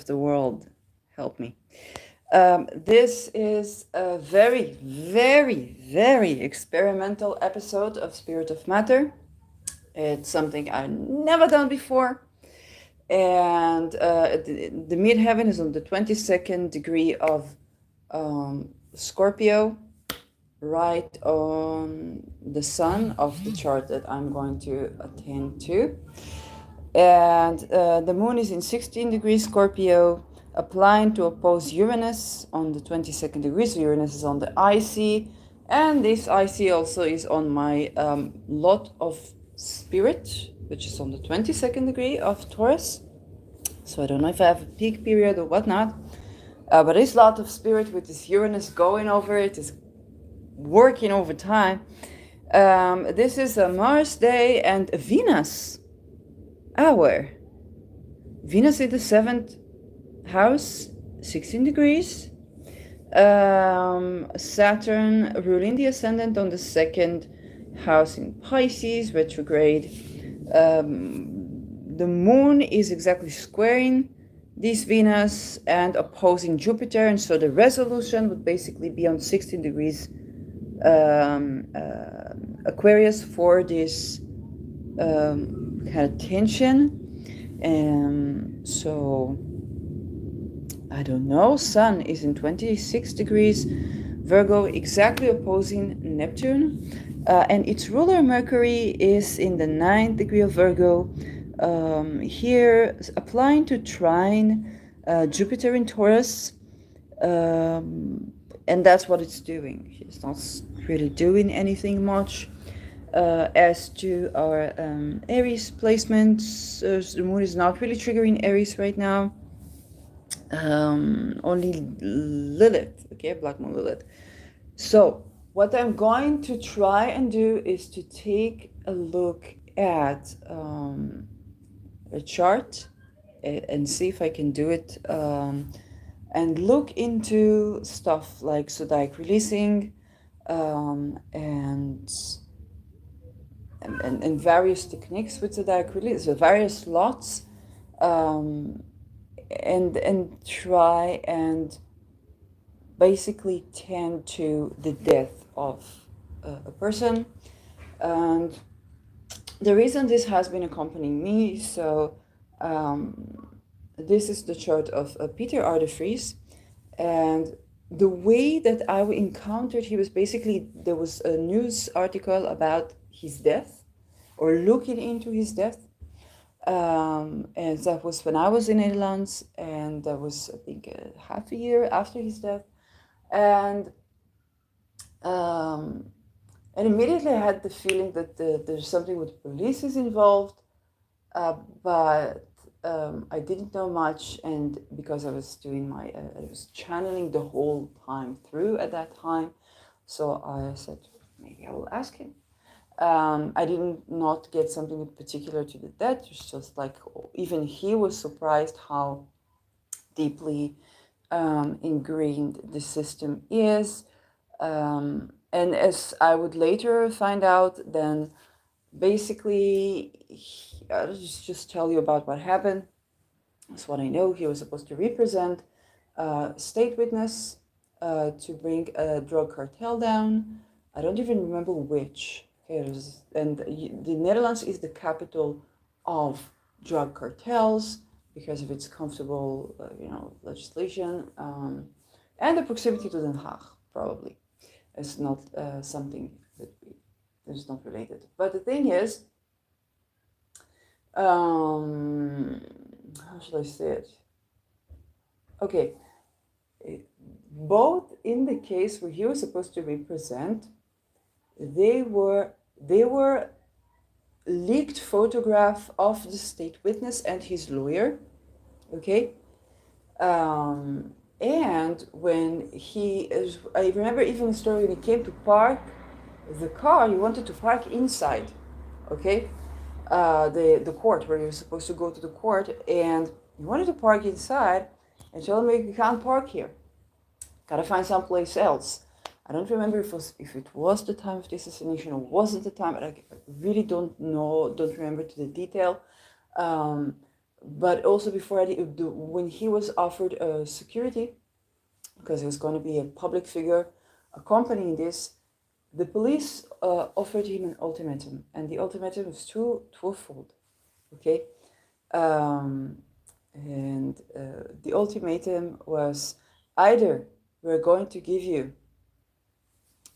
the world, help me. This is a very, very, very experimental episode of Spirit of Matter. It's something I've never done before. And the midheaven is on the 22nd degree of Scorpio, right on the sun of the chart that I'm going to attend to. And the moon is in 16 degrees Scorpio, applying to oppose Uranus on the 22nd degree. So Uranus is on the IC, and this IC also is on my lot of spirit, which is on the 22nd degree of Taurus. So I don't know if I have a peak period or whatnot, but there's a lot of spirit with this Uranus going over it, is working over time. This is a Mars day and a Venus hour. Venus in the 7th house, 16 degrees. Saturn ruling the ascendant on the 2nd house in Pisces, retrograde. The moon is exactly squaring this Venus and opposing Jupiter, and so the resolution would basically be on 16 degrees Aquarius for this kind of tension. So I don't know. Sun is in 26 degrees Virgo, exactly opposing Neptune, and its ruler Mercury is in the 9th degree of Virgo. Here applying to trine Jupiter in Taurus, and that's what it's doing. It's not really doing anything much. As to our Aries placements, the moon is not really triggering Aries right now. Only Lilith, okay, Black Moon Lilith. So what I'm going to try and do is to take a look at a chart and see if I can do it, and look into stuff like zodiac releasing and various techniques with zodiac release, so various lots, and try and basically tend to the death of a person. And the reason this has been accompanying me, so this is the chart of Peter R. de Vries, and the way that I encountered, he was basically, there was a news article about his death, or looking into his death, and that was when I was in Netherlands, and that was, I think, half a year after his death, and immediately I had the feeling that there's something with police is involved, but I didn't know much, and because I was doing I was channeling the whole time through at that time, so I said, maybe I will ask him. I didn't not get something in particular to the death. It's just like, even he was surprised how deeply ingrained the system is. And as I would later find out, then basically, I'll just tell you about what happened. That's what I know. He was supposed to represent state witness to bring a drug cartel down. I don't even remember which. And the Netherlands is the capital of drug cartels because of its comfortable, legislation, and the proximity to Den Haag, probably. It's not something that is not related. But the thing is, how should I say it? Okay, both in the case where he was supposed to represent, they were leaked photograph of the state witness and his lawyer, okay? And when I remember even the story when he came to park the car, he wanted to park inside, okay? The court, where he was supposed to go to the court, and he wanted to park inside, and told me, you can't park here. Gotta find someplace else. I don't remember if it was the time of the assassination or wasn't the time. I really don't remember to the detail. but also before when he was offered security, because he was going to be a public figure accompanying this, the police offered him an ultimatum, and the ultimatum was twofold. Okay, and the ultimatum was either we're going to give you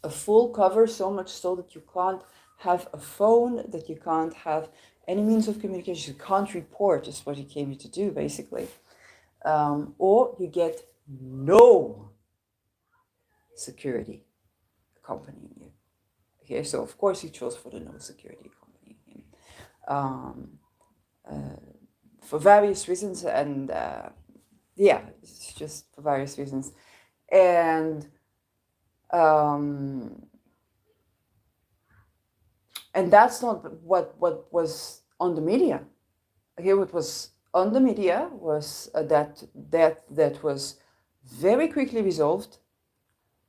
a full cover, so much so that you can't have a phone, that you can't have any means of communication, you can't report, is what he came here to do, basically. Or you get no security accompanying you. Okay, so of course he chose for the no security accompanying him. For various reasons, and yeah, it's just for various reasons. And that's not what was on the media. Okay, what was on the media was that was very quickly resolved.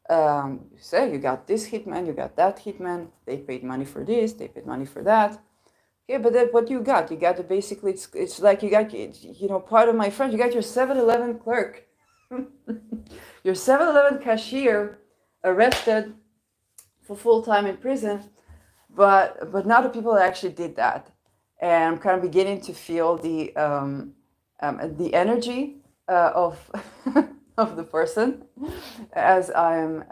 So you got this hitman, you got that hitman. They paid money for this, they paid money for that. Okay, but then what you got basically it's like you got, you know, part of my French. You got your 7-Eleven clerk, your 7-Eleven cashier arrested for full time in prison. But now the people that actually did that, and I'm kind of beginning to feel the energy of of the person as I'm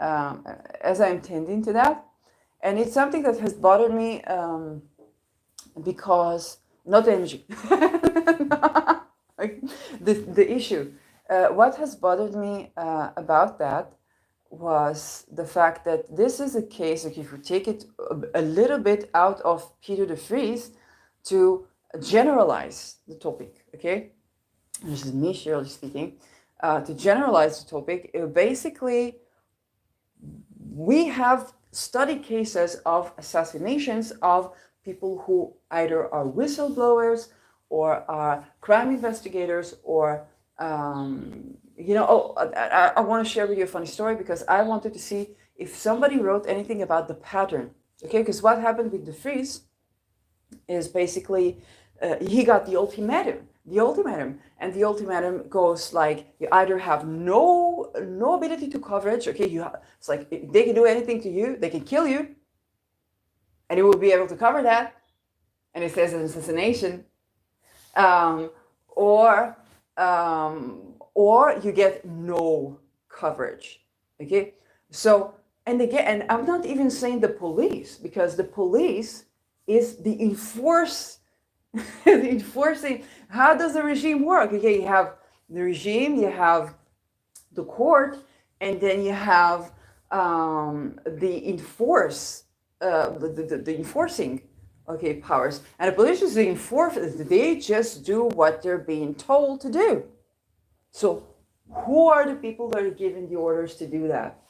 tending to that, and it's something that has bothered me because not the energy, the issue. What has bothered me about that was the fact that this is a case, like if you take it a little bit out of Peter de Vries to generalize the topic, okay? This is me, Shirley, speaking. To generalize the topic, basically, we have study cases of assassinations of people who either are whistleblowers or are crime investigators or you know, I want to share with you a funny story because I wanted to see if somebody wrote anything about the pattern. Okay, because what happened with de Vries is basically he got the ultimatum, and the ultimatum goes like you either have no ability to coverage. Okay, it's like they can do anything to you, they can kill you, and you will be able to cover that, and it says an assassination, or you get no coverage. Okay, so and again, and I'm not even saying the police, because the police is the enforcing. How does the regime work? Okay, you have the regime, you have the court, and then you have the enforcing, okay, powers. And the police is the enforcers. They just do what they're being told to do. So who are the people that are giving the orders to do that?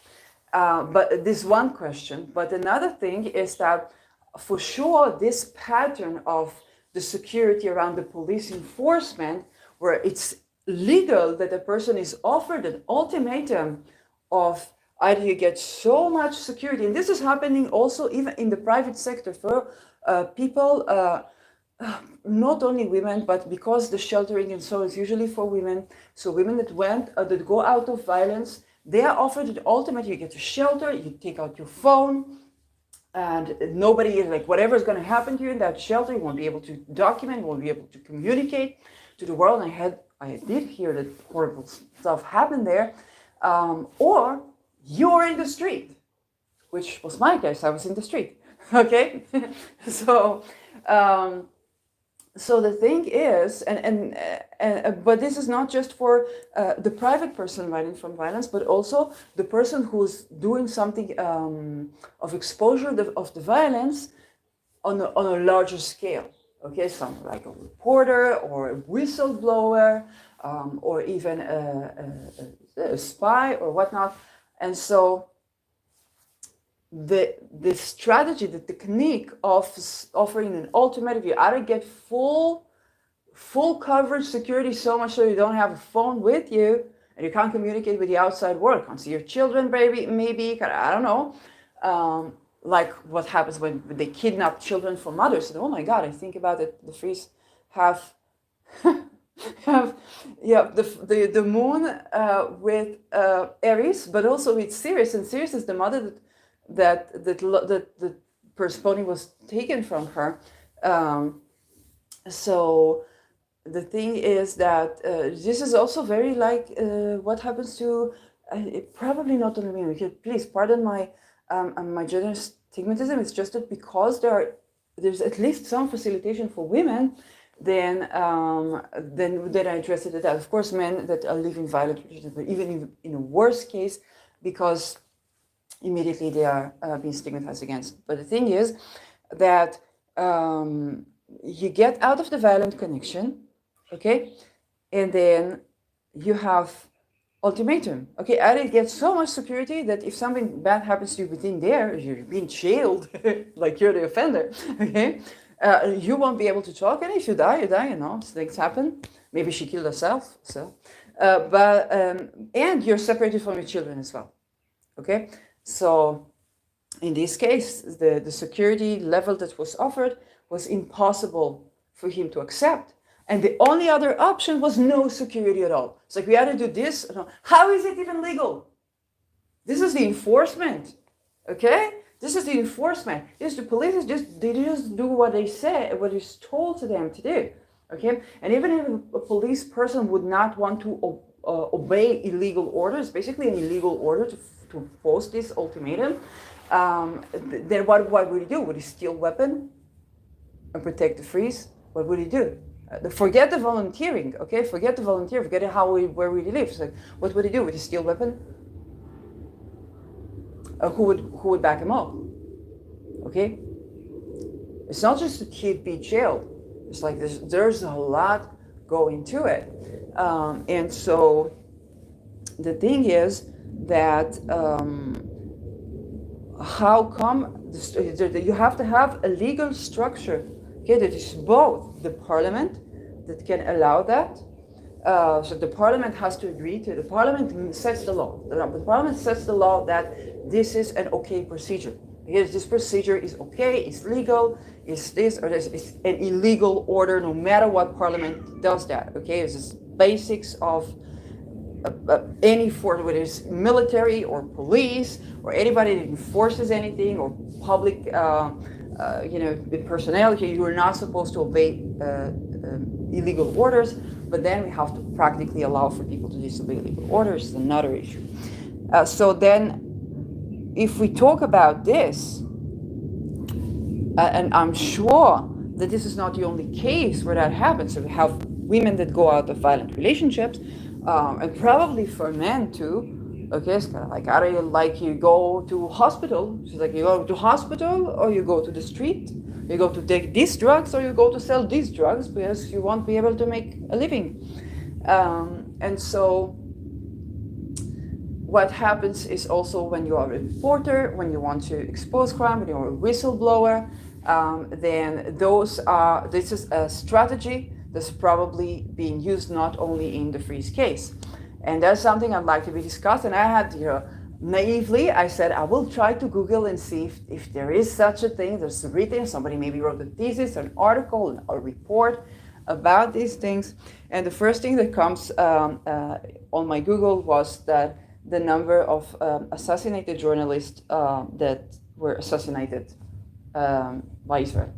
But this one question. But another thing is that for sure this pattern of the security around the police enforcement, where it's legal that a person is offered an ultimatum of either you get so much security, and this is happening also even in the private sector for people, not only women, but because the sheltering and so is usually for women. So women that go out of violence, they are offered the ultimate. You get a shelter, you take out your phone, and nobody is like, whatever is going to happen to you in that shelter, you won't be able to document, you won't be able to communicate to the world. And I did hear that horrible stuff happened there. Or you're in the street, which was my case. I was in the street. Okay, so the thing is, but this is not just for the private person running from violence, but also the person who's doing something of exposure of the violence on a larger scale. Okay, something like a reporter or a whistleblower, or even a spy or whatnot. And so the strategy, the technique of offering an ultimatum, you either get full coverage, security, so much so you don't have a phone with you and you can't communicate with the outside world, can't see your children, maybe, I don't know, like what happens when they kidnap children from mothers. And oh my God, I think about it, the Frees have have the moon with Aries, but also with Sirius, and Sirius is the mother that Persephone was taken from her. So the thing is that this is also very like what happens to probably not only women. Please pardon my gender stigmatism. It's just that because there's at least some facilitation for women, then I address it. That of course men that are living violent relationships, but even in a worse case, because immediately they are being stigmatized against. But the thing is that you get out of the violent connection, okay, and then you have ultimatum. Okay, I get so much security that if something bad happens to you within there, you're being jailed, like you're the offender. Okay, you won't be able to talk, and if you die, you die. You know, things happen. Maybe she killed herself. So, and you're separated from your children as well. Okay, so in this case, the security level that was offered was impossible for him to accept. And the only other option was no security at all. It's like, we either do this. How is it even legal? This is the enforcement. Okay? This is the enforcement. Yes, the police they just do what they say, what is told to them to do. Okay? And even if a police person would not want to obey illegal orders, basically an illegal order to post this ultimatum, then what would he do? Would he steal a weapon and protect the freeze? What would he do? Forget the volunteering, okay? Forget the volunteer. Forget where would he live? So what would he do? Would he steal a weapon? Who would back him up? Okay? It's not just that he'd be jailed. It's like there's a lot going to it. And so the thing is that how come you have to have a legal structure, okay, that is both the parliament that can allow that. So the parliament has to agree to. The parliament sets the law. The parliament sets the law that this is an okay procedure. Yes, this procedure is okay, it's legal, it's this or this, it's an illegal order no matter what parliament does that, okay? It's just basics of any force, whether it's military or police or anybody that enforces anything or public, the personality, you are not supposed to obey illegal orders, but then we have to practically allow for people to disobey illegal orders, is another issue. So then, if we talk about this, and I'm sure that this is not the only case where that happens, so we have women that go out of violent relationships, and probably for men too. Okay, it's kind of like, are you like you go to hospital? It's like you go to hospital or you go to the street. You go to take these drugs or you go to sell these drugs because you won't be able to make a living. And so what happens is also when you are a reporter, when you want to expose crime, when you're a whistleblower, then this is a strategy that's probably being used not only in the freeze case. And that's something I'd like to be discussed. And I had, naively, I said, I will try to Google and see if there is such a thing. There's written, somebody maybe wrote a thesis, an article, a report about these things. And the first thing that comes on my Google was that the number of assassinated journalists that were assassinated by Israel.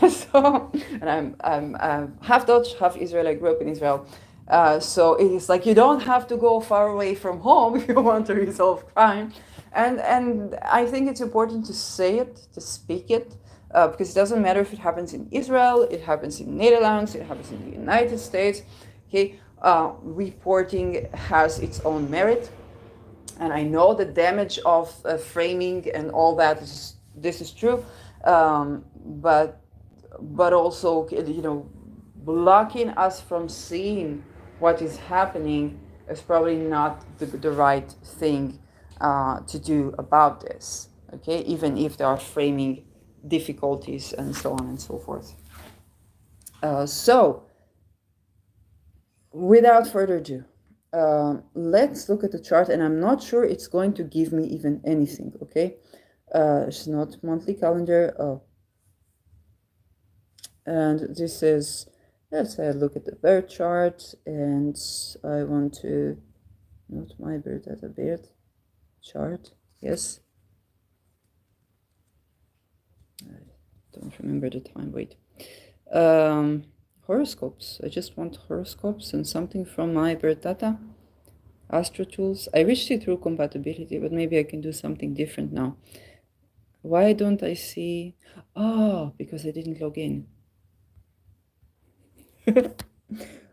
So, and I'm half Dutch, half Israeli. I grew up in Israel. So it is like you don't have to go far away from home if you want to resolve crime. And I think it's important to say it, to speak it, because it doesn't matter if it happens in Israel, it happens in Netherlands, it happens in the United States. Okay, reporting has its own merit. And I know the damage of framing and all that this is true, but also blocking us from seeing what is happening is probably not the right thing to do about this. Okay, even if there are framing difficulties and so on and so forth. So, without further ado. Let's look at the chart, and I'm not sure it's going to give me even anything, okay? It's not monthly calendar. Oh. And this is let's have a look at the birth chart, and I want to, not my birth, that's a birth chart, yes. I don't remember the time, wait. Horoscopes, I just want horoscopes and something from my birth data. Astro tools, I reached it through compatibility, but maybe I can do something different now. Why don't I see, oh, because I didn't log in.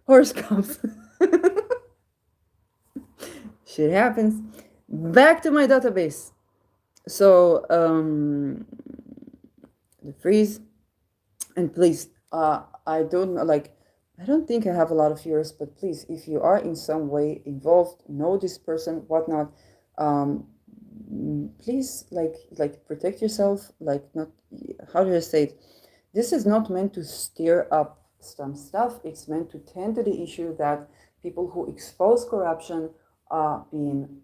Horoscopes. Shit happens. Back to my database. So the freeze, and please, I don't know, like, I don't think I have a lot of viewers, but please, if you are in some way involved, know this person, whatnot, please, like protect yourself, like, not, how do I say it? This is not meant to stir up some stuff. It's meant to tend to the issue that people who expose corruption are being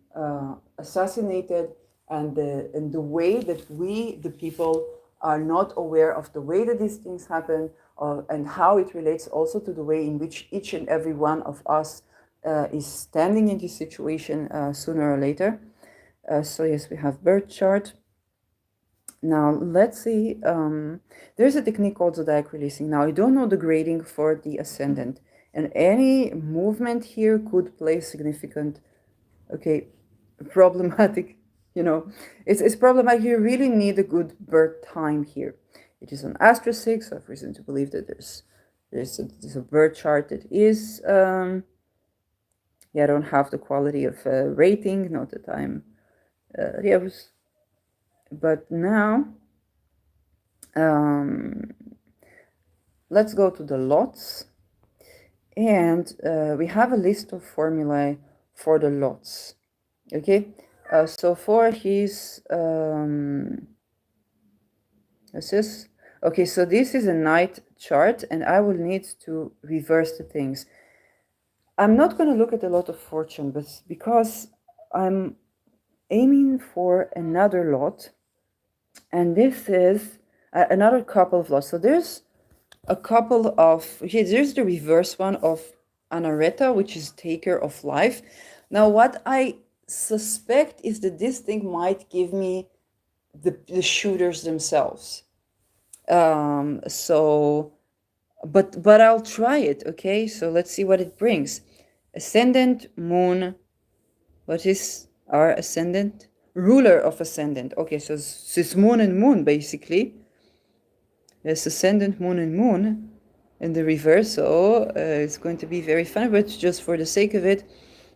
assassinated, and the way that we, the people, are not aware of the way that these things happen, and how it relates also to the way in which each and every one of us is standing in this situation sooner or later. So yes, we have birth chart. Now let's see, there's a technique called zodiac releasing. Now I don't know the grading for the ascendant, and any movement here could play significant, okay, problematic, you know, it's problematic. You really need a good birth time here. It is on Astro 6, so I have reason to believe that there's a birth chart that is, yeah, I don't have the quality of rating, not that I'm, yeah, but now, let's go to the lots, and we have a list of formulae for the lots. Okay, so for his, this, okay, so this is a night chart, and I will need to reverse the things. I'm not going to look at a lot of fortune, but because I'm aiming for another lot, and this is another couple of lots. So there's a couple of, okay, there's the reverse one of Anareta, which is taker of life. Now what I suspect is that this thing might give me the shooters themselves. So, but I'll try it, okay? So let's see what it brings. Ascendant, moon. What is our ascendant? Ruler of ascendant. Okay, so it's moon and moon, basically. There's ascendant, moon and moon. And the reverse, so it's going to be very fun, but just for the sake of it,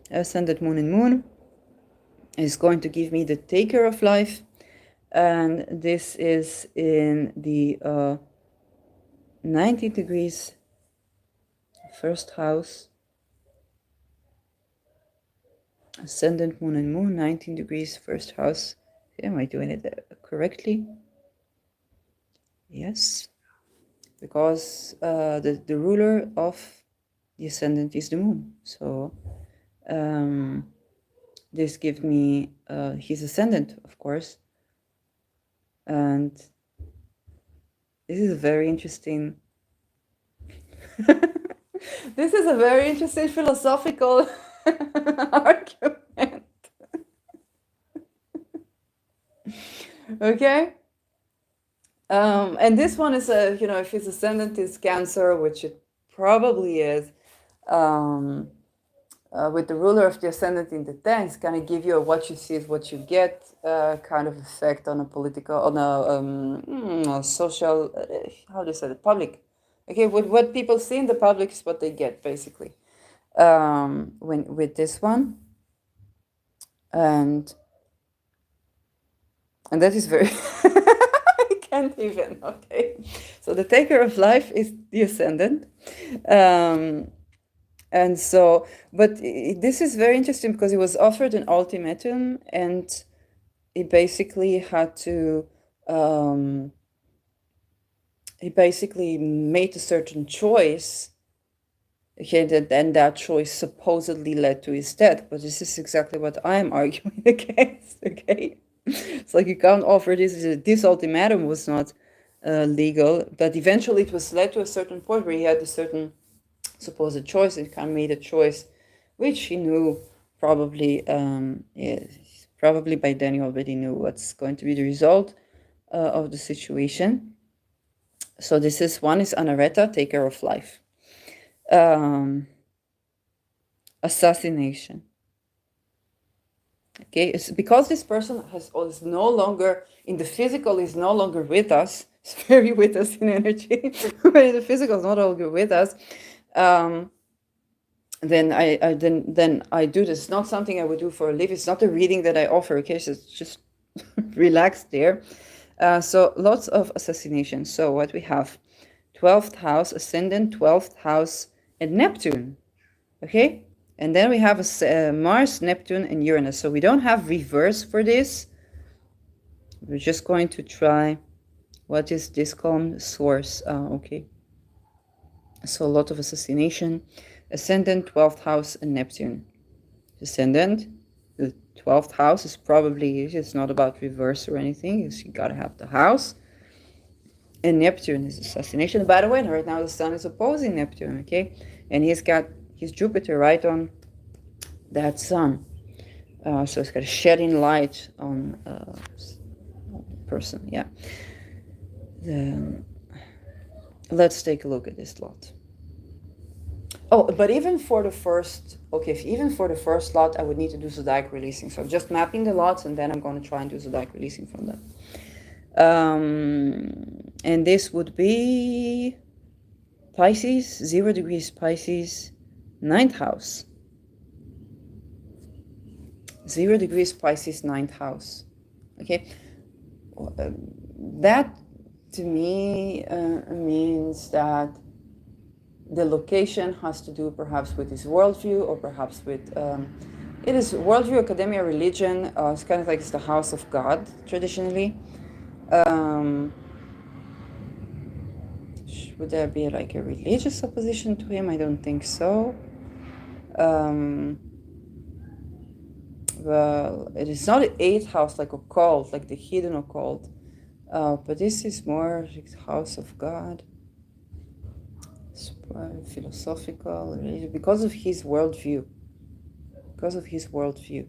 ascendant, moon and moon is going to give me the taker of life. And this is in the 19 degrees first house. Ascendant, moon and moon, 19 degrees first house. Am I doing it correctly? Yes, because the ruler of the ascendant is the moon. So this gives me his ascendant, of course. And this is a very interesting this is a very interesting philosophical argument. Okay, and this one is a, you know, if his ascendant is Cancer, which it probably is, with the ruler of the ascendant in the 10th, it's going to give you a what you see is what you get kind of effect on a political, on a social, how do you say it, public. Okay, what people see in the public is what they get, basically, when with this one. And that is very, I can't even, okay. So the taker of life is the ascendant. And so, but this is very interesting because he was offered an ultimatum, and he basically had to, he basically made a certain choice. Okay, then that choice supposedly led to his death, but this is exactly what I'm arguing against. Okay, it's like you can't offer this ultimatum was not legal, but eventually it was led to a certain point where he had a certain supposed choice, and kind of made a choice which he knew probably, probably by then he already knew what's going to be the result of the situation. So this is, one is Anareta, taker of life. Assassination. Okay, it's because this person is no longer in the physical, is no longer with us. It's very with us in energy, but in the physical is no longer with us. Then I do this. It's not something I would do for a living. It's not a reading that I offer. Okay, so it's just relaxed there. So lots of assassination. So what we have, 12th house ascendant, 12th house, and Neptune. Okay, and then we have Mars, Neptune, and Uranus. So we don't have reverse for this. We're just going to try, what is this called? Source. Okay. So a lot of assassination. Ascendant, 12th house, and Neptune. Ascendant, the 12th house is probably, it's not about reverse or anything. You gotta have the house. And Neptune is assassination. By the way, right now the Sun is opposing Neptune, okay? And he's got his Jupiter right on that Sun. So it's got a shedding light on the person, yeah. Let's take a look at this lot. Oh, but even for the first, even for the first lot, I would need to do zodiac releasing. So I'm just mapping the lots, and then I'm going to try and do zodiac releasing from them. And this would be Pisces, 0 degrees Pisces, 9th house. 0 degrees Pisces, 9th house. Okay. That to me means that the location has to do perhaps with his worldview, or perhaps with, it is worldview, academia, religion. It's kind of like it's the house of God traditionally. Would there be like a religious opposition to him? I don't think so. Well, it is not an 8th house like occult, like the hidden occult, but this is more like the house of God. It's philosophical, religious, because of his worldview. Because of his worldview.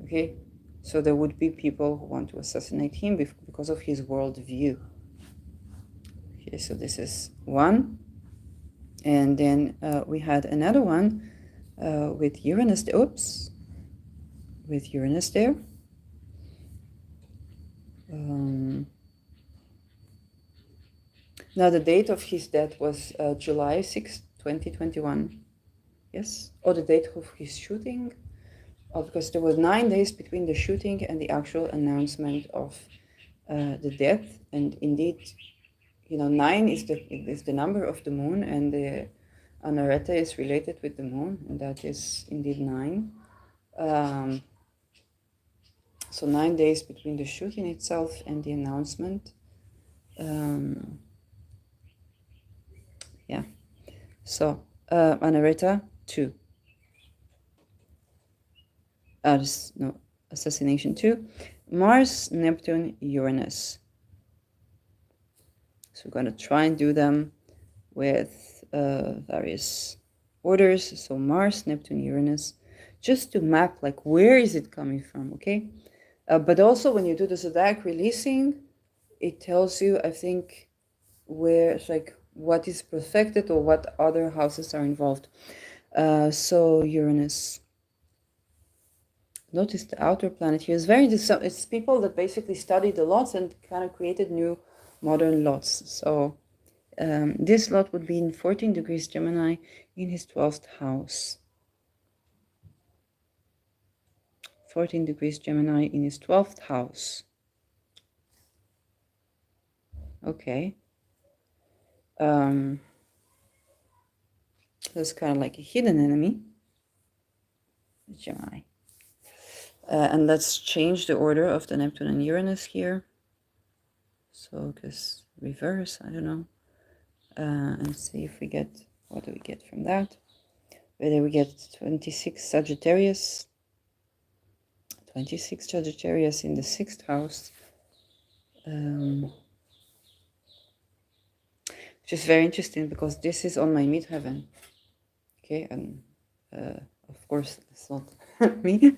Okay? So there would be people who want to assassinate him because of his worldview. Okay, so this is one. And then we had another one with Uranus. Oops. With Uranus there. Now the date of his death was July 6, 2021. Yes? Or the date of his shooting. Because there were 9 days between the shooting and the actual announcement of the death. And indeed, 9 is the number of the moon, and the Anareta is related with the moon, and that is indeed 9. So 9 days between the shooting itself and the announcement. Yeah. So Anareta 2. Assassination 2. Mars, Neptune, Uranus. So we're going to try and do them with various orders. So Mars, Neptune, Uranus, just to map like where is it coming from, okay? But also when you do the zodiac releasing, it tells you, I think, where it's like what is perfected or what other houses are involved. So Uranus. Notice the outer planet here is it's people that basically studied the lots and kind of created new modern lots. So this lot would be in 14 degrees Gemini in his 12th house. 14 degrees Gemini in his 12th house. Okay. That's kind of like a hidden enemy. Gemini. And let's change the order of the Neptune and Uranus here. So, because reverse, I don't know. And see if we get, what do we get from that? Whether we get 26 Sagittarius. 26 Sagittarius in the 6th house. which is very interesting because this is on my midheaven. Okay, and of course it's not me,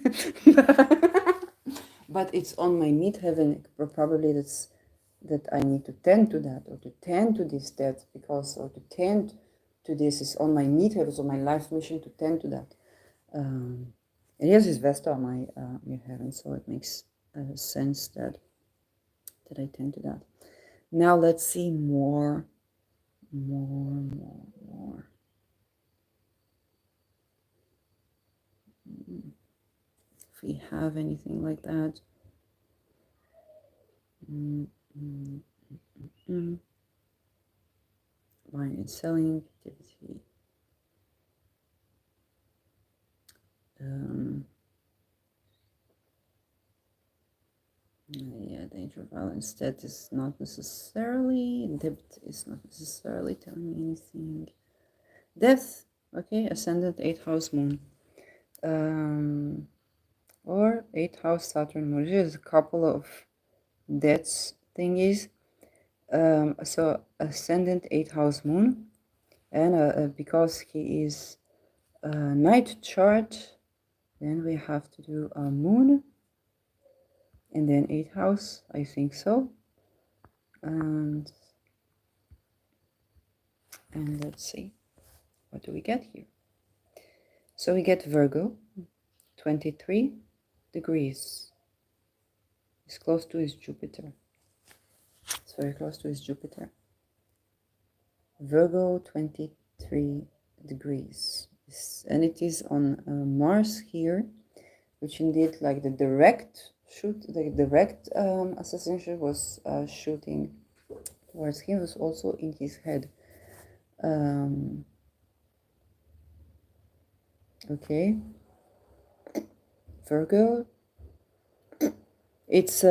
but it's on my midheaven. Probably that I need to tend to that, or to tend to this death, because, or to tend to this is on my midheaven, on my life mission to tend to that. And yes, it's Vesta on my midheaven, so it makes sense that I tend to that. Now let's see more. If we have anything like that. Buying and selling activity. Yeah, danger, violence, debt is not necessarily, debt is not necessarily telling me anything. Death, okay, ascendant 8th house moon. Or 8th house Saturn moon. There's a couple of deaths thingies. So ascendant 8th house moon. And because he is a night chart, then we have to do a moon. And then 8th house, I think so. And let's see, what do we get here? So we get Virgo, 23 degrees. It's close to his Jupiter. It's very close to his Jupiter. Virgo, 23 degrees. And it is on Mars here, which indeed, like the direct shoot, the direct assassination was shooting towards him, was also in his head. Okay. Virgo. It's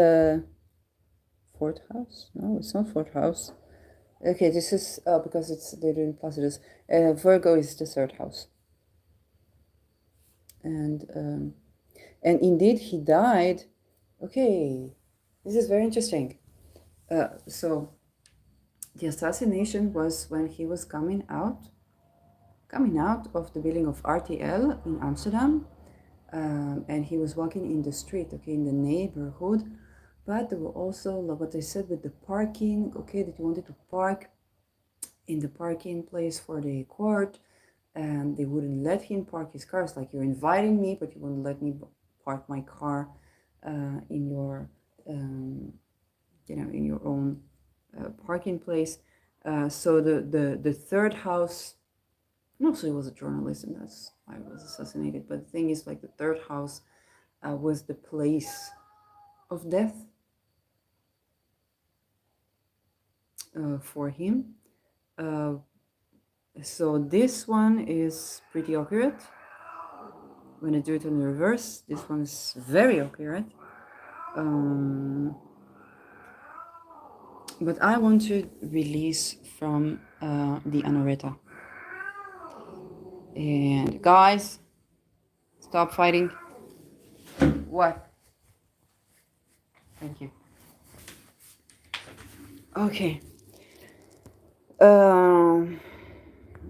fourth house. No, it's not fourth house. Okay, this is because they're doing Placidus. Virgo is the third house. And indeed he died. Okay, this is very interesting. So the assassination was when he was coming out of the building of RTL in Amsterdam, and he was walking in the street, okay, in the neighborhood. But there were also, like what I said with the parking, okay, that you wanted to park in the parking place for the court, and they wouldn't let him park his car. It's like, you're inviting me, but you won't let me park my car in your, in your own parking place. So the third house, no, so he was a journalist, and that's why he was assassinated. But the thing is, like, the third house was the place of death for him. So this one is pretty accurate. When I do it in the reverse, this one is very accurate. But I want to release from the Anoreta. And guys, stop fighting. What? Thank you. Okay.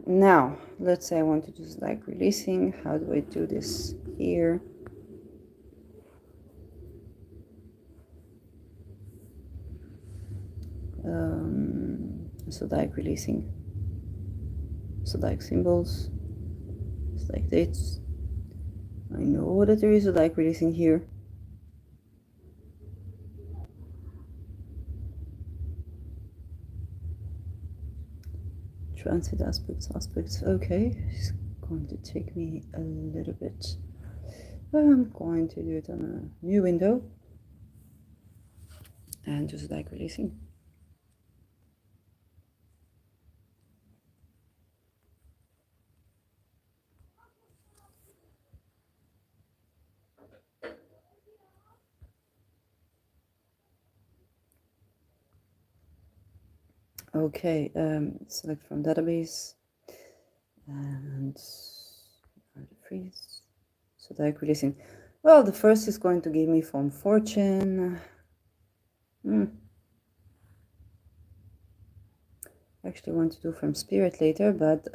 Now, let's say I want to do like releasing. How do I do this here? Zodiac releasing. Zodiac symbols. Zodiac dates. I know that there is zodiac releasing here. Transit aspects. Okay, it's going to take me a little bit. I'm going to do it on a new window and just like releasing. Okay, select from database and freeze. So like releasing. Well, the first is going to give me from fortune. actually want to do from spirit later, but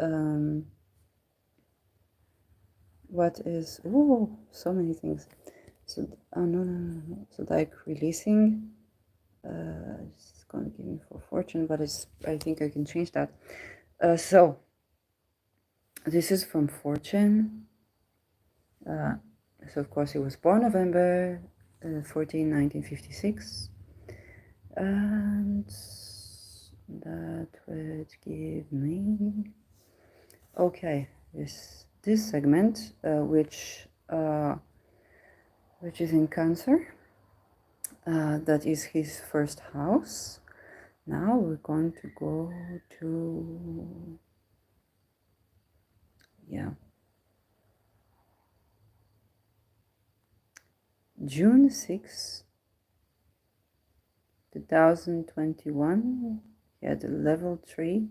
what is, oh, so many things. So, oh, no. So like releasing, it's going to give me for fortune, but I think I can change that. So this is from fortune. So of course he was born November 14, 1956. And that would give me, okay, this segment, which is in Cancer. That is his first house. Now we're going to go to, yeah, June 6, 2021. He had a level 3.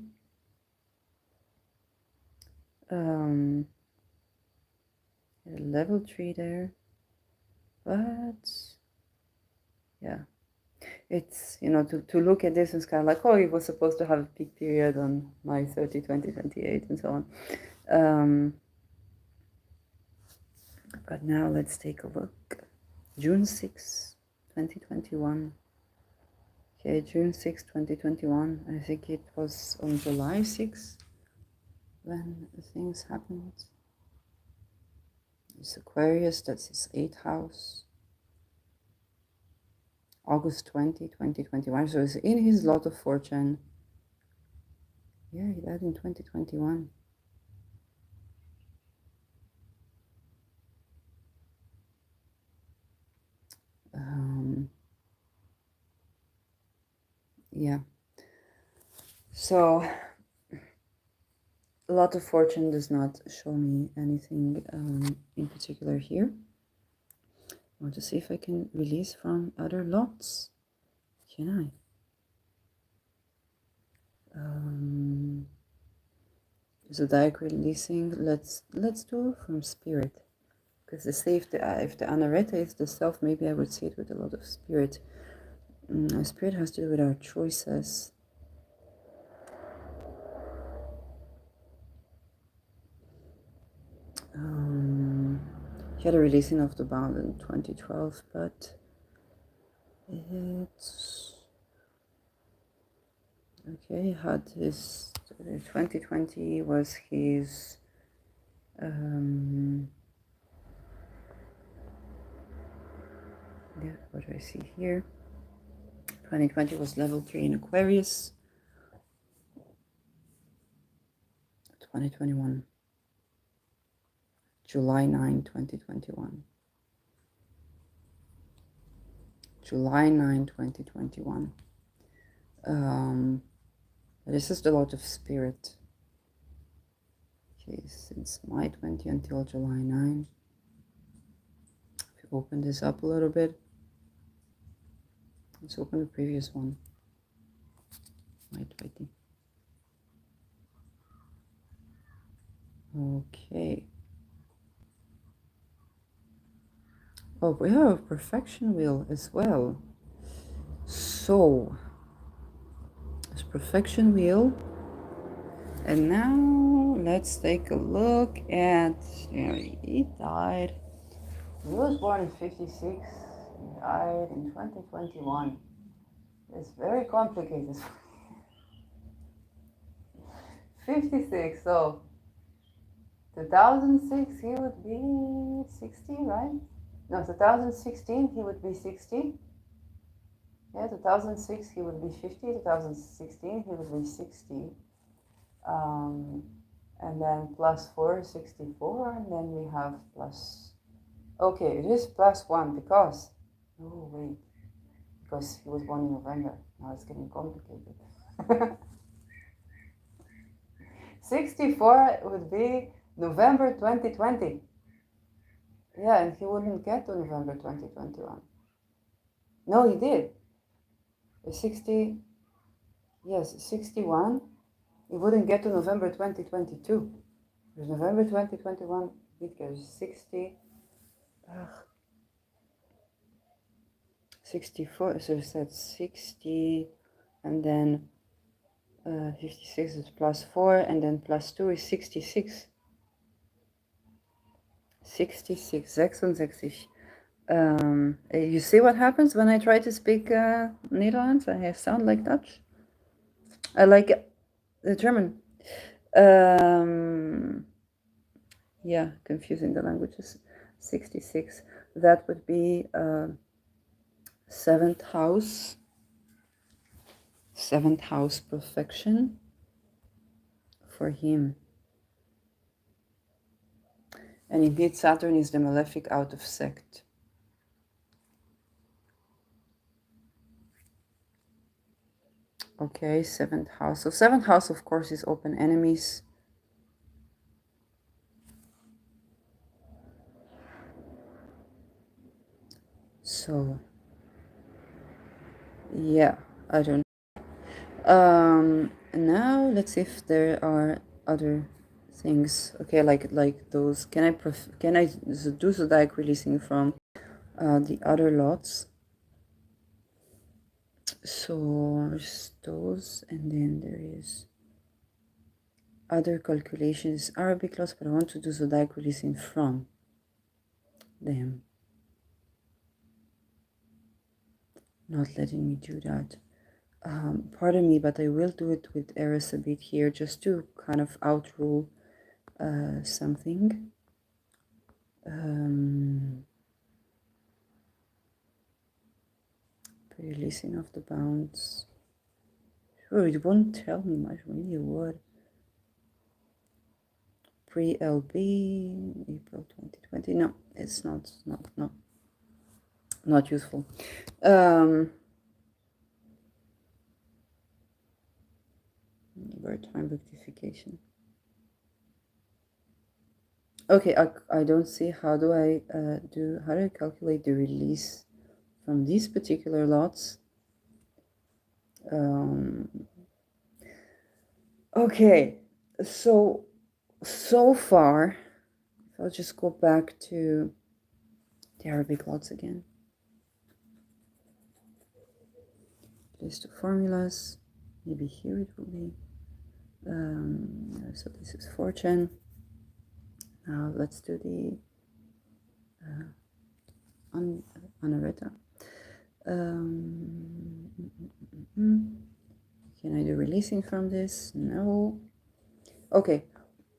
Level 3 there. But, yeah. It's, to look at this, it's kind of like, oh, he was supposed to have a peak period on May 30, 2028, and so on. But now let's take a look. June 6, 2021. Okay, June 6, 2021. I think it was on July 6 when things happened. It's Aquarius, that's his 8th house. August 20, 2021. So it's in his lot of fortune. Yeah, he died in 2021. Yeah. So a lot of fortune does not show me anything in particular here. I want to see if I can release from other lots. Can I? Zodiac releasing. Let's do from spirit, because they say if the Anareta is the self, maybe I would see it with a lot of spirit. Spirit has to do with our choices. He had a releasing of the bound in 2012, but it's okay. He had his 2020 was his yeah, what do I see here? 2020 was level 3 in Aquarius. 2021. July 9, 2021. July 9, 2021. This is the lot of spirit. Okay, since May 20 until July 9. If you open this up a little bit, let's open the previous one. May 20. Okay. Oh, we have a perfection wheel as well. So, this perfection wheel. And now let's take a look at, he died. He was born in 56. He died in 2021. It's very complicated. 56, so 2006 he would be 60, right? No, 2016 he would be 60. Yeah, 2006 he would be 50, 2016 he would be 60. And then plus 4, 64, and then we have plus, okay, it is plus 1 because, oh wait, because he was born in November. Now it's getting complicated. 64 would be November 2020. Yeah, and he wouldn't get to November 2021. No, he did. 60, yes, 61. He wouldn't get to November 2022. Because November 2021, it goes 60. 64, so it said 60, and then 56 is +4, and then +2 is 66. 66, 66. You see what happens when I try to speak Netherlands? I sound like Dutch. I like the German. Yeah, confusing the languages. 66. That would be 7th house. 7th house perfection for him. And indeed, Saturn is the malefic out of sect. Okay, 7th house. So 7th house, of course, is open enemies. So, yeah, I don't know. Now, let's see if there are other things. Okay, like those. Can I do zodiac releasing from the other lots? So there's those, and then there is other calculations, Arabic lots, but I want to do zodiac releasing from them. Not letting me do that. Pardon me, but I will do it with Eris a bit here, just to kind of outrule something. Releasing of the bounds. Sure, it won't tell me much, really would. Pre-LB, April 2020. No, it's not useful. Birth time rectification. Okay, I don't see how do I calculate the release from these particular lots. Okay, so far, I'll just go back to the Arabic lots again. List of formulas. Maybe here it will be. So this is fortune. Now let's do the Anareta. Can I do releasing from this? No. Okay,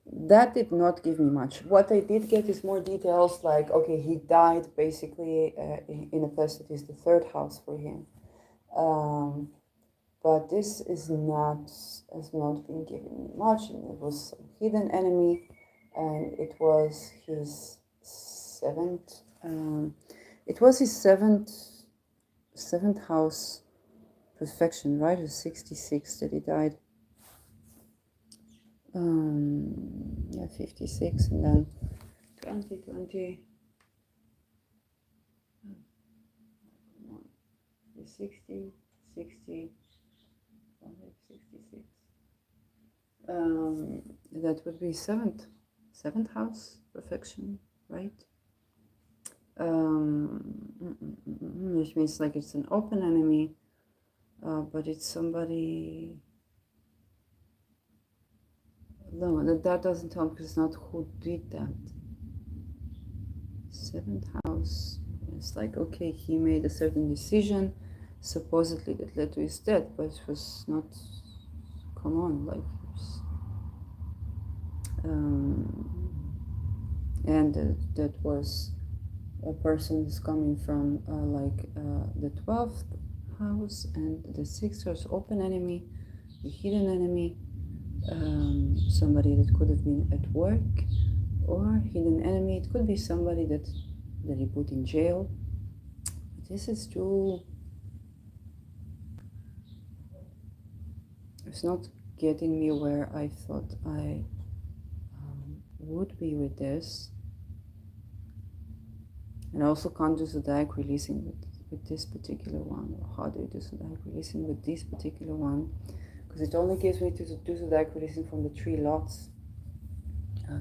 that did not give me much. What I did get is more details, like, okay, he died basically in a place that is the 3rd house for him. But this has not been given me much, and it was some hidden enemy, and it was his 7th. It was his 7th house perfection, right? It was 66 that he died. Yeah, 56, and then 2020. 60, 66. That would be 7th house perfection, right? Which means like it's an open enemy, but it's somebody. No, that doesn't tell me, because it's not who did that. 7th house. It's like, okay, he made a certain decision, supposedly that led to his death, but it was not. Come on, like. And that was a person who's coming from the 12th house and the 6th house, open enemy, the hidden enemy, somebody that could have been at work, or hidden enemy. It could be somebody that he put in jail. This is too. It's not getting me where I thought I would be with this. And I also can't do zodiac releasing with this particular one. How do you do zodiac releasing with this particular one? Because it only gives me to do zodiac releasing from the 3 lots.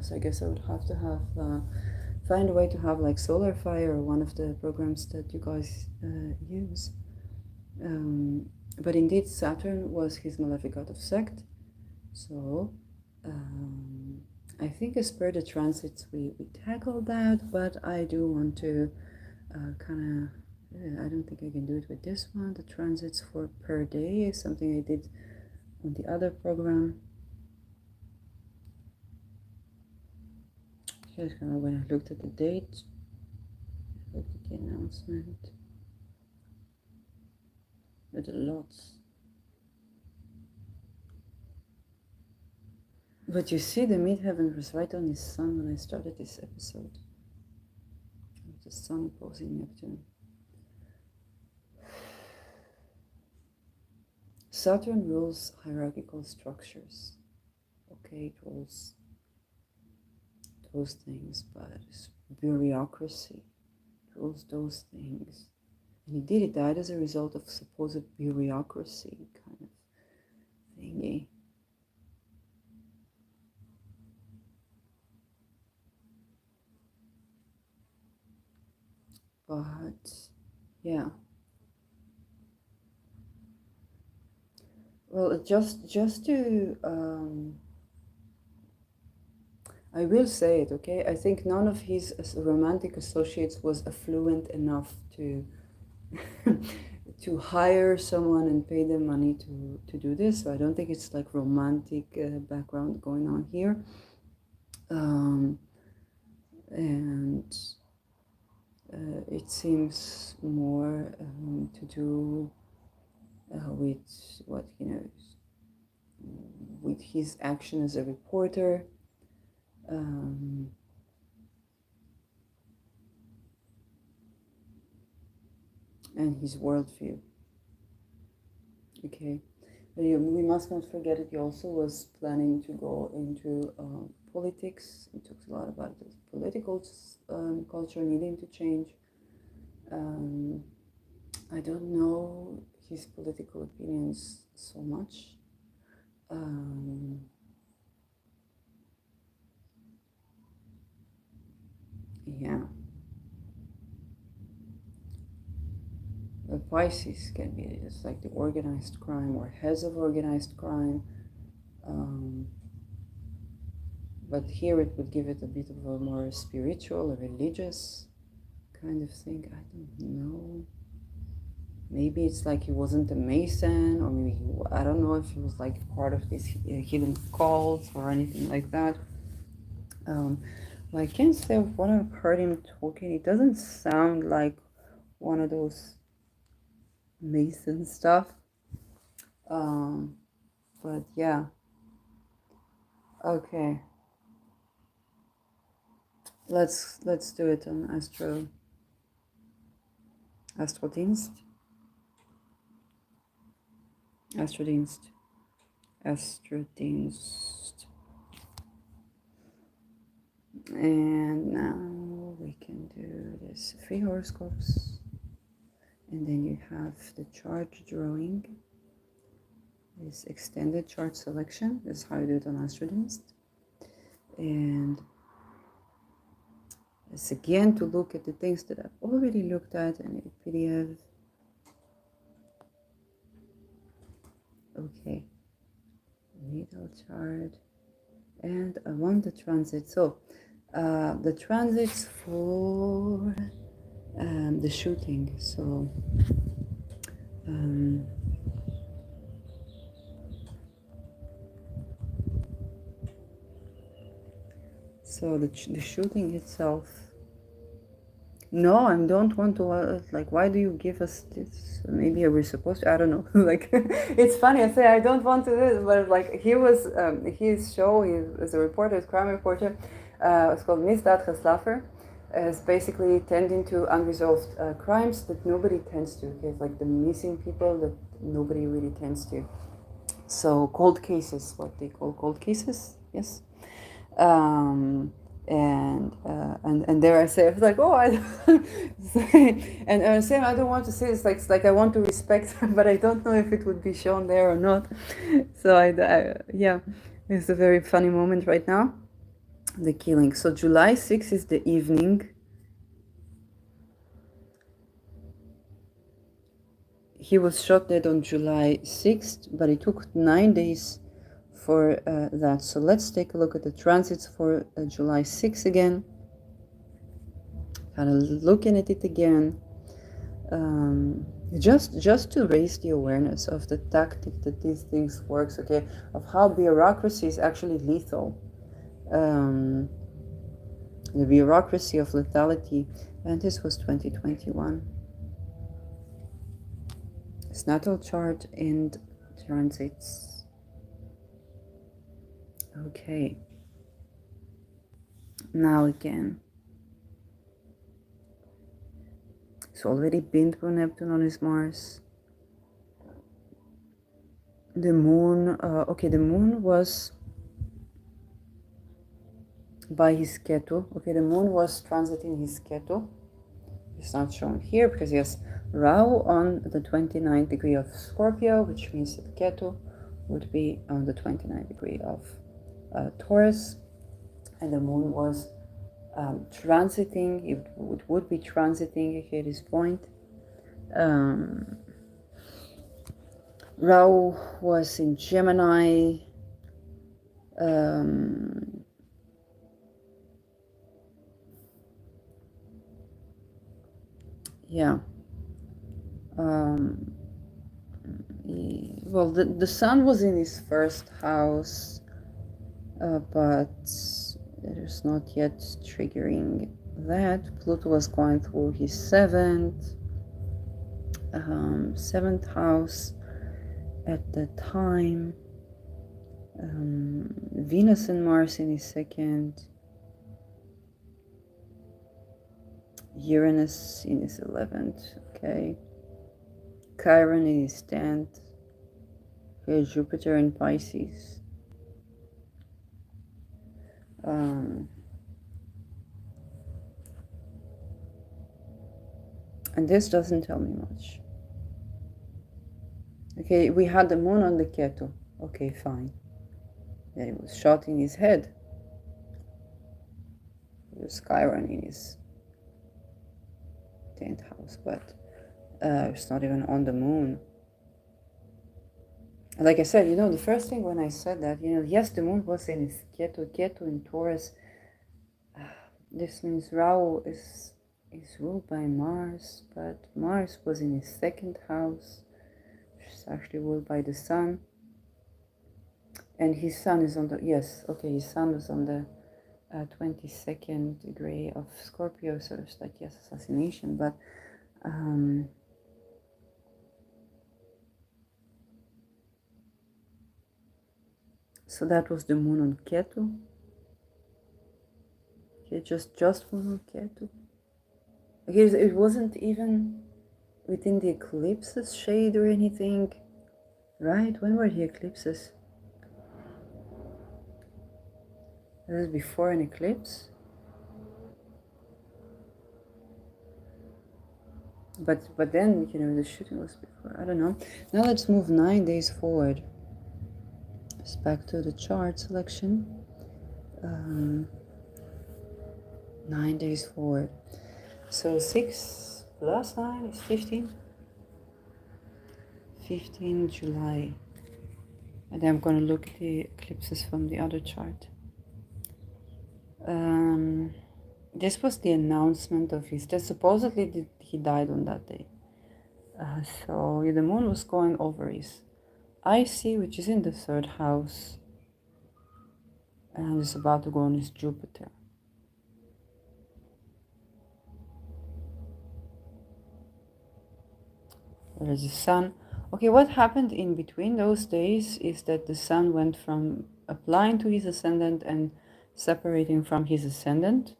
So I guess I would have to have find a way to have like Solar Fire or one of the programs that you guys use. But indeed, Saturn was his malefic out of sect. So I think as per the transits we tackled that, but I do want to kind of, I don't think I can do it with this one. The transits for per day is something I did on the other program. Here's kind of when I looked at the date, looked at the announcement, with a lot. But you see, the midheaven was right on his sun when I started this episode. The sun opposing Neptune. Saturn rules hierarchical structures. Okay, it rules those things, but bureaucracy, it rules those things. And indeed, it died as a result of supposed bureaucracy kind of thingy. But yeah, well, just to I will say it, okay? I think none of his romantic associates was affluent enough to to hire someone and pay them money to do this. So I don't think it's like romantic background going on here. And it seems more to do with what, you know, with his action as a reporter. And his worldview. Okay, we must not forget that he also was planning to go into politics. He talks a lot about the political culture needing to change. I don't know his political opinions so much. Yeah. Pisces can be just like the organized crime or heads of organized crime. But here it would give it a bit of a more spiritual or religious kind of thing. I don't know. Maybe it's like he wasn't a Mason, or maybe I don't know if he was like part of these hidden cults or anything like that. Well, I can't say when I've heard him talking, it doesn't sound like one of those Mason stuff. But yeah. Okay. Let's do it on Astrodienst. And now we can do this 3 horoscopes. And then you have the chart drawing, this extended chart selection. This is how you do it on Astrodienst. And it's again to look at the things that I've already looked at in a PDF. Okay, natal chart, and I want the transit. So the transits for the shooting. So so the shooting itself. No, I don't want to, like, why do you give us this? Maybe we're supposed to, I don't know. Like, it's funny, I say I don't want to do this, but like, he was, his show, he was a reporter, a crime reporter, it's called Misdaad Geslager. It's basically tending to unresolved crimes that nobody tends to, okay? It's like the missing people that nobody really tends to. So cold cases, what they call cold cases, yes. And there I say, I was like, oh, and same, I don't want to say this, like, it's like I want to respect, but I don't know if it would be shown there or not. So yeah, it's a very funny moment right now, the killing. So July 6th is the evening. he was shot dead on July 6th, but it took 9 days for that. So let's take a look at the transits for July 6th again. Kind of looking at it again. Just to raise the awareness of the tactic that these things works, okay, of how bureaucracy is actually lethal. The bureaucracy of lethality, and this was 2021. It's natal chart and transits. Okay. Now again. It's already been through Neptune on his Mars. The moon, okay, the moon was by his Ketu. Okay, the moon was transiting his Ketu. It's not shown here because he has Rahu on the 29th degree of Scorpio, which means that Ketu would be on the 29th degree of Taurus, and the moon was transiting, it would be transiting here at this point. Rahu was in Gemini. Yeah. Well, the sun was in his first house, but it is not yet triggering that. Pluto was going through his seventh house at the time. Venus and Mars in his second. Uranus in his 11th, okay. Chiron in his 10th. Okay, Jupiter in Pisces. And this doesn't tell me much. Okay, we had the moon on the Ketu. Okay, fine. Then it was shot in his head. There's Chiron in his 10th house, but it's not even on the moon. Like I said, the first thing when I said that, yes, the moon was in his Ketu in Taurus. This means Rahu is ruled by Mars, but Mars was in his second house, which is actually ruled by the sun. And his sun is on the, his sun was on the 22nd degree of Scorpio, so there's like, yes, assassination, but so that was the moon on Ketu. Okay, just moon on Ketu. Okay, it wasn't even within the eclipses shade or anything, right? When were the eclipses? This is before an eclipse. But then, the shooting was before. I don't know. Now let's move 9 days forward. Just back to the chart selection. 9 days forward. So 6 plus 9 is 15. 15 July. And then I'm going to look at the eclipses from the other chart. This was the announcement of his death. Supposedly he died on that day. So the moon was going over his IC, which is in the 3rd house, and it's about to go on his Jupiter. There is the sun. Okay, what happened in between those days is that the sun went from applying to his ascendant and separating from his ascendant.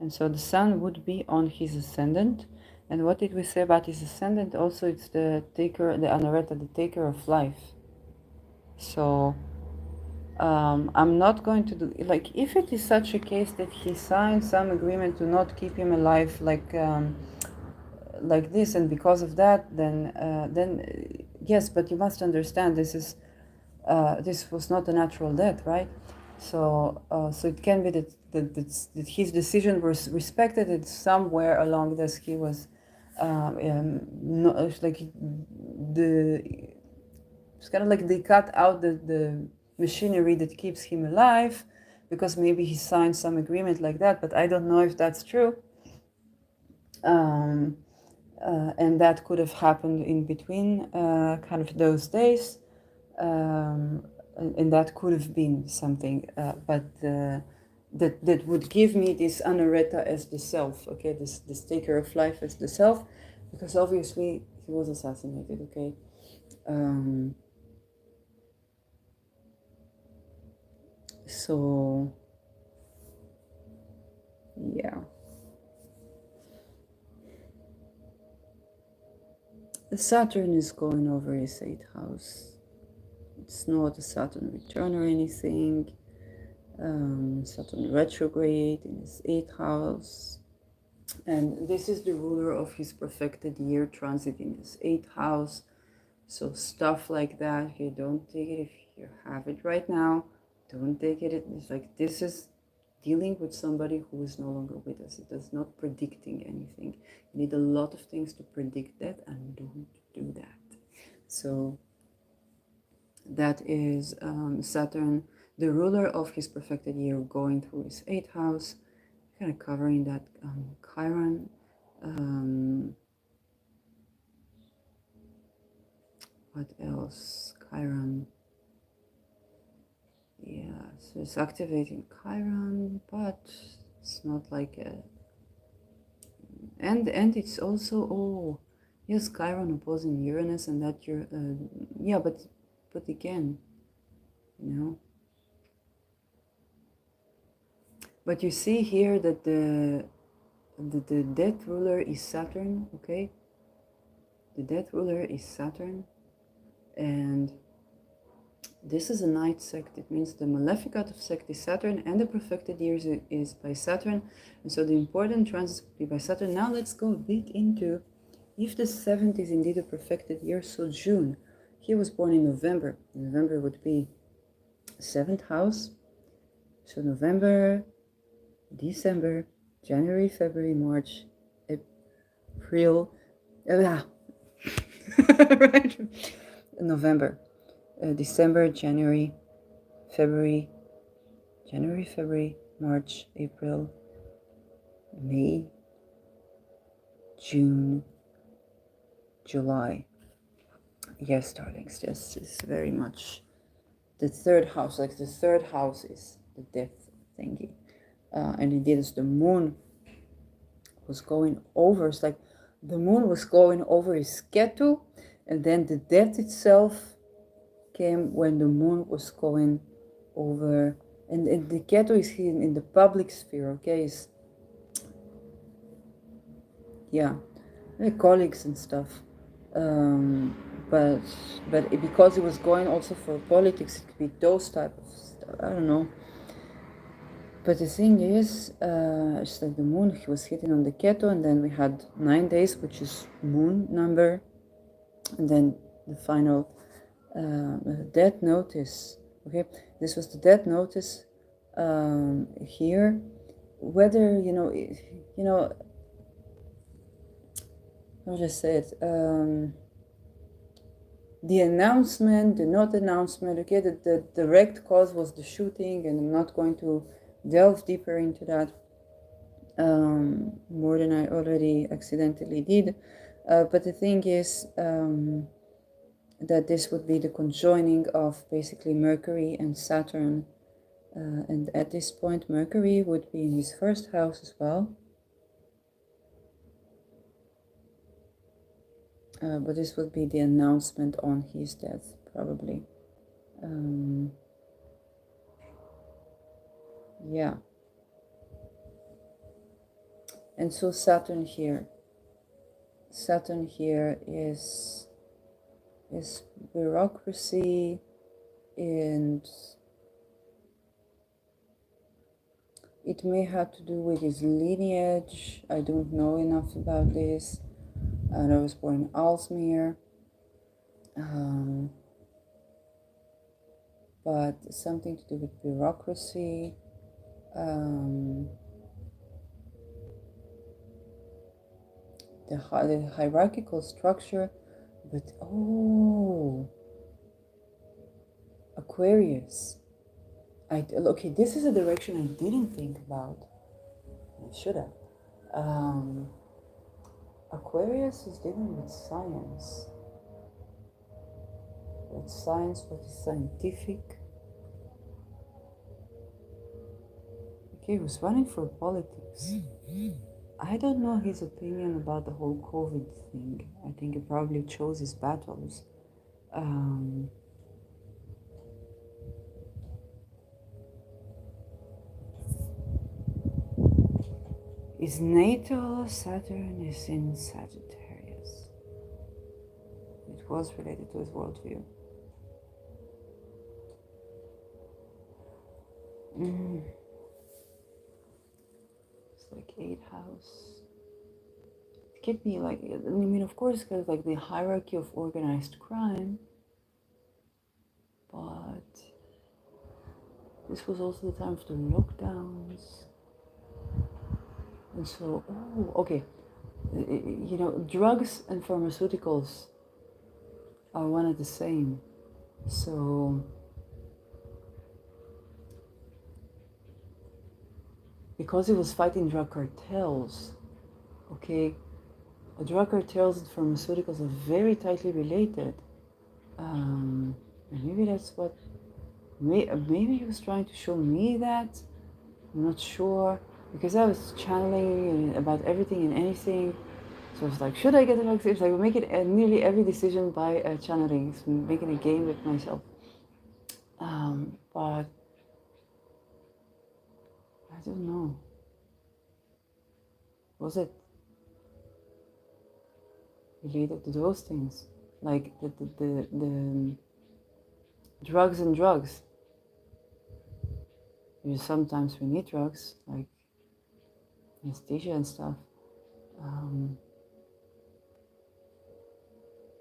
And so the sun would be on his ascendant. And what did we say about his ascendant? Also, it's the taker, the Anareta, the taker of life. So I'm not going to do, like, if it is such a case that he signed some agreement to not keep him alive, like this, and because of that, then yes, but you must understand this was not a natural death, right? So it can be that his decision was respected, and somewhere along this he was No, it's like it's kind of like they cut out the machinery that keeps him alive, because maybe he signed some agreement like that, but I don't know if that's true. And that could have happened in between kind of those days. And that could have been something, but that would give me this Anareta as the self, okay, this taker of life as the self, because obviously he was assassinated, okay. So yeah, Saturn is going over his 8th house. It's not a Saturn return or anything. Saturn retrograde in his 8th house. And this is the ruler of his perfected year transit in his 8th house. So stuff like that, you don't take it if you have it right now. Don't take it. It's like this is dealing with somebody who is no longer with us. It is not predicting anything. You need a lot of things to predict that, and don't do that. So that is Saturn, the ruler of his perfected year, going through his 8th house, kind of covering that Chiron. What else? Chiron. Yeah, so it's activating Chiron, but it's not like a... And it's also, yes, Chiron opposing Uranus, and that you're yeah, but again, you know. But you see here that the death ruler is Saturn, okay? The death ruler is Saturn, and this is a night sect. It means the maleficat of sect is Saturn, and the perfected year is by Saturn. And so the important transits would be by Saturn. Now let's go a bit into if the 7th is indeed a perfected year. So June, he was born in November. November would be 7th house. So November, December, January, February, March, April, right? November, December, January, February, March, April, May, June, July. Yes, darlings, this is very much the 3rd house. Like the 3rd house is the death thingy. And indeed, as the moon was going over, it's like the moon was going over his Ketu, and then the death itself came when the moon was going over. And the Ketu is here in the public sphere, okay? It's, yeah, colleagues and stuff. But because it was going also for politics, it could be those type of stuff. I don't know. But the thing is, it's like the moon, he was hitting on the Ketu, and then we had 9 days, which is moon number, and then the final death notice. Okay, this was the death notice here. Whether I'll just say it. The announcement, the not announcement, okay, the direct cause was the shooting, and I'm not going to delve deeper into that more than I already accidentally did. But the thing is that this would be the conjoining of basically Mercury and Saturn. And at this point, Mercury would be in his 1st house as well. But this would be the announcement on his death, probably. Yeah. And so Saturn here is bureaucracy, and it may have to do with his lineage. I don't know enough about this. And I was born in Aalsmeer. But something to do with bureaucracy. the hierarchical structure, but oh, Aquarius. Okay, this is a direction I didn't think about. I should have. Aquarius is dealing with science. What science, what is scientific. Okay, he was running for politics. I don't know his opinion about the whole COVID thing. I think he probably chose his battles. His natal Saturn is in Sagittarius. It was related to his worldview. It's like 8th house. It could be like, I mean, of course, because like the hierarchy of organized crime, but this was also the time of the lockdowns. And so, oh, okay. You know, drugs and pharmaceuticals are one and the same. So, because he was fighting drug cartels, okay, drug cartels and pharmaceuticals are very tightly related. And maybe that's what, maybe he was trying to show me that. I'm not sure, because I was channeling about everything and anything. So I was like, should I get the vaccine? It's like, we make it nearly every decision by channeling. It's making a game with myself. But I don't know. Was it related to those things? Like the drugs and drugs. Because sometimes we need drugs, like anesthesia and stuff.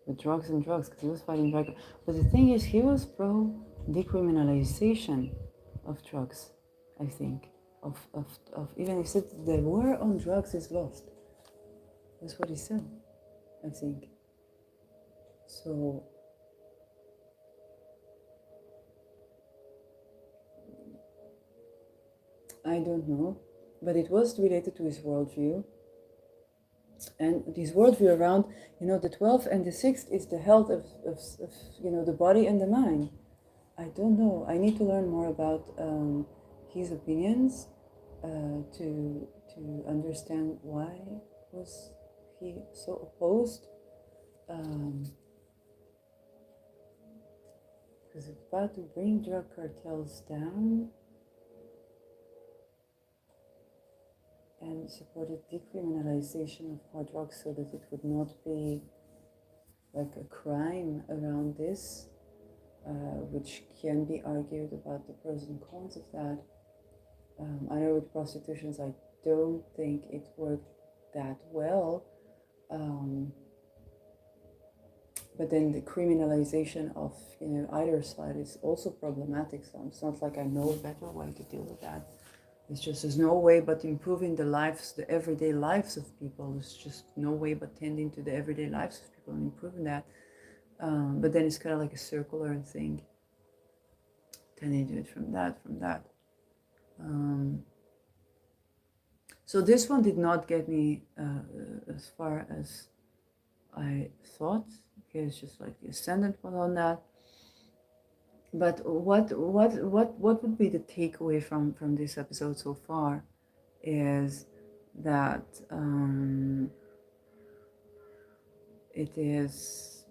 With drugs and drugs, because he was fighting drugs. But the thing is, he was pro decriminalization of drugs, I think. Even he said the war on drugs is lost. That's what he said, I think. So I don't know, but it was related to his worldview. And his worldview around, you know, the 12th and the 6th is the health of you know, the body and the mind. I don't know. I need to learn more about his opinions to understand why was he so opposed. Because it's about to bring drug cartels down and supported decriminalization of hard drugs so that it would not be like a crime around this, which can be argued about the pros and cons of that. I know with prostitutions, I don't think it worked that well. But then the criminalization of, you know, either side is also problematic. So it's not like I know a better way to deal with that. It's just there's no way but improving the lives, the everyday lives of people. There's just no way but tending to the everyday lives of people and improving that. But then it's kind of like a circular thing. Tending to it from that. So this one did not get me as far as I thought. Okay, it's just like the ascendant one on that. But what would be the takeaway from this episode so far is that it is,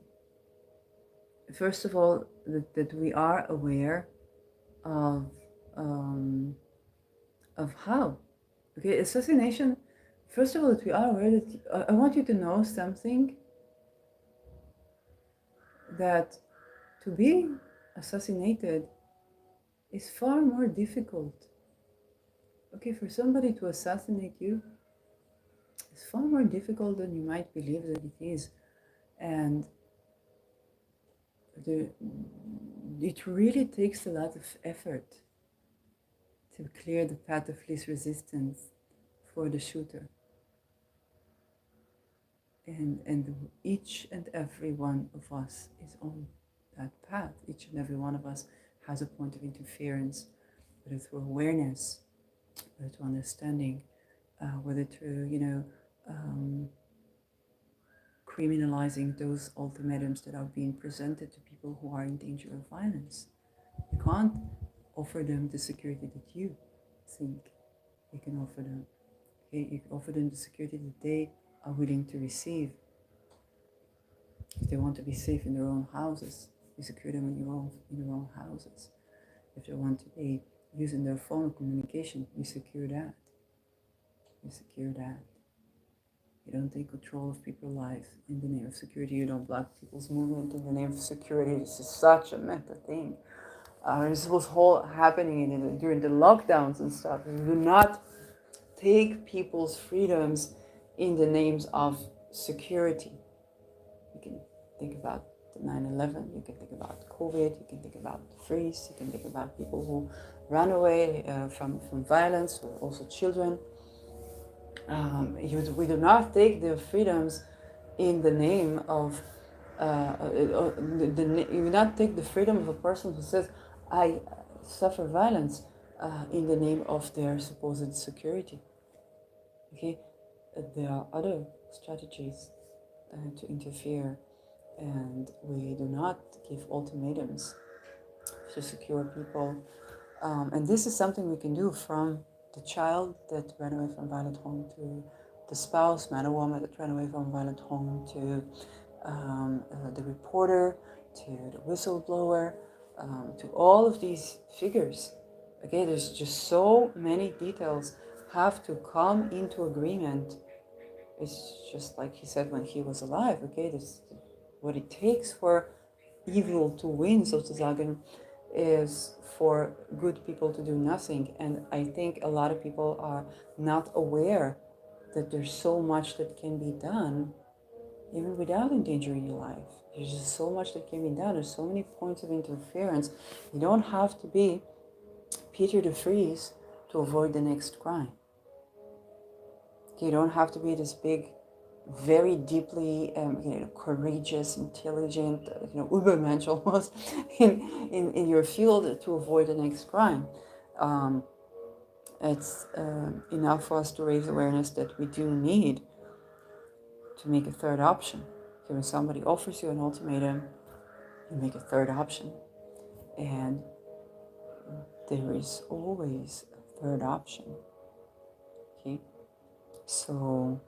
first of all, that we are aware of how, okay, assassination, first of all, that we are aware that, I want you to know something, that to be assassinated is far more difficult. Okay, for somebody to assassinate you is far more difficult than you might believe that it is. And it really takes a lot of effort to clear the path of least resistance for the shooter. And each and every one of us is on that path. Each and every one of us has a point of interference, whether through awareness, whether through understanding, whether through, criminalizing those ultimatums that are being presented to people who are in danger of violence. You can't offer them the security that you think you can offer them. Okay? You can offer them the security that they are willing to receive. If they want to be safe in their own houses, you secure them in your own houses. If they want to be using their phone communication, you secure that. You secure that. You don't take control of people's lives in the name of security. You don't block people's movement in the name of security. This is such a meta thing. This was whole happening during the lockdowns and stuff. You do not take people's freedoms in the names of security. You can think about the 9/11, you can think about COVID, you can think about the freeze, you can think about people who ran away from violence, or also children. We do not take their freedoms in the name of, you do not take the freedom of a person who says, I suffer violence in the name of their supposed security. Okay, there are other strategies to interfere, and we do not give ultimatums to secure people. And this is something we can do from the child that ran away from a violent home, to the spouse, man or woman, that ran away from a violent home, to the reporter, to the whistleblower, to all of these figures. Okay, there's just so many details have to come into agreement. It's just like he said when he was alive. Okay, this what it takes for evil to win, so to sagen, is for good people to do nothing. And I think a lot of people are not aware that there's so much that can be done even without endangering your life. There's just so much that can be done. There's so many points of interference. You don't have to be Peter the Vries to avoid the next crime. You don't have to be this big, very deeply courageous, intelligent, Ubermensch almost in your field to avoid the next crime. It's enough for us to raise awareness that we do need to make a third option. So when somebody offers you an ultimatum, you make a third option. And there is always a third option. Okay? So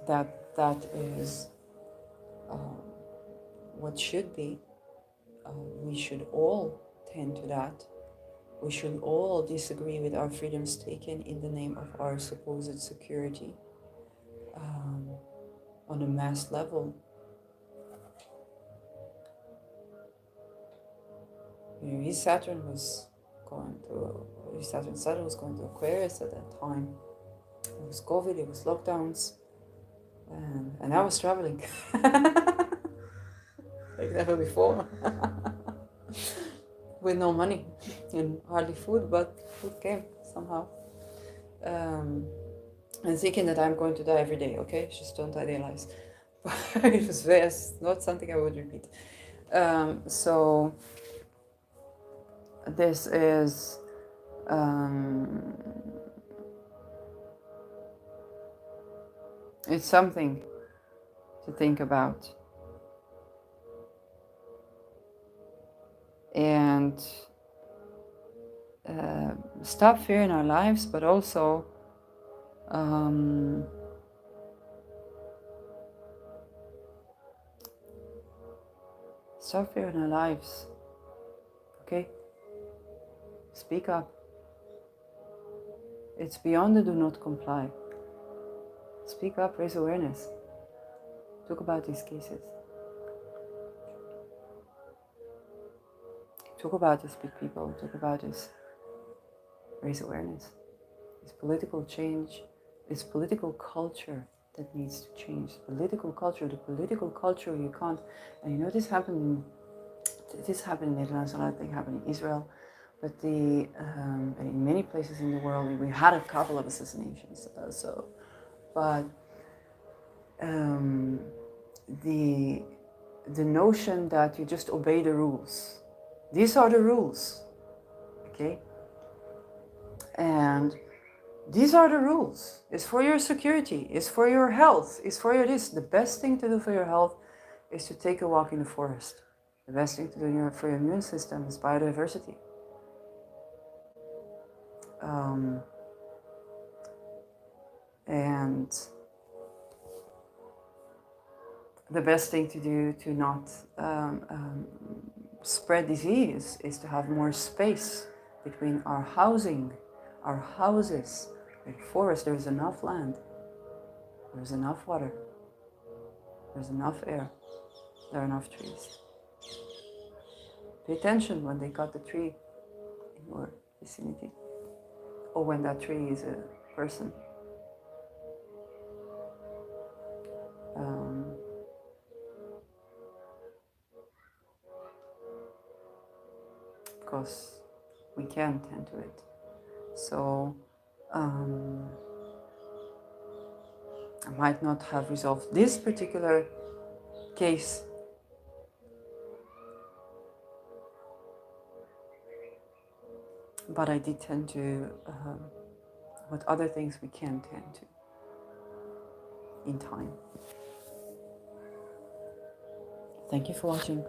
that is what should be. We should all tend to that. We should all disagree with our freedoms taken in the name of our supposed security on a mass level. His Saturn was going to Aquarius at that time. It was COVID, it was lockdowns, and I was traveling like never before. With no money and hardly food, but food came somehow. And thinking that I'm going to die every day, okay? Just don't idealize. It was not something I would repeat. So this is it's something to think about. And stop fear in our lives, but also stop fear in our lives. Okay? Speak up. It's beyond the do not comply. Speak up, raise awareness. Talk about these cases. Talk about this with people. Talk about this. Raise awareness. It's political change. It's political culture that needs to change. Political culture. The political culture you can't. And this happened in Netherlands. A lot of things happened in Israel. but in many places in the world, we had a couple of assassinations. But the notion that you just obey the rules. These are the rules, okay? And these are the rules. It's for your security. It's for your health. It's for your this. The best thing to do for your health is to take a walk in the forest. The best thing to do for your immune system is biodiversity. And the best thing to do to not spread disease is to have more space between our housing, our houses. In forest, there's enough land, there's enough water, there's enough air, there are enough trees. Pay attention when they cut the tree in your vicinity, or when that tree is a person. Because we can tend to it. So I might not have resolved this particular case, but I did tend to what other things we can tend to in time. Thank you for watching.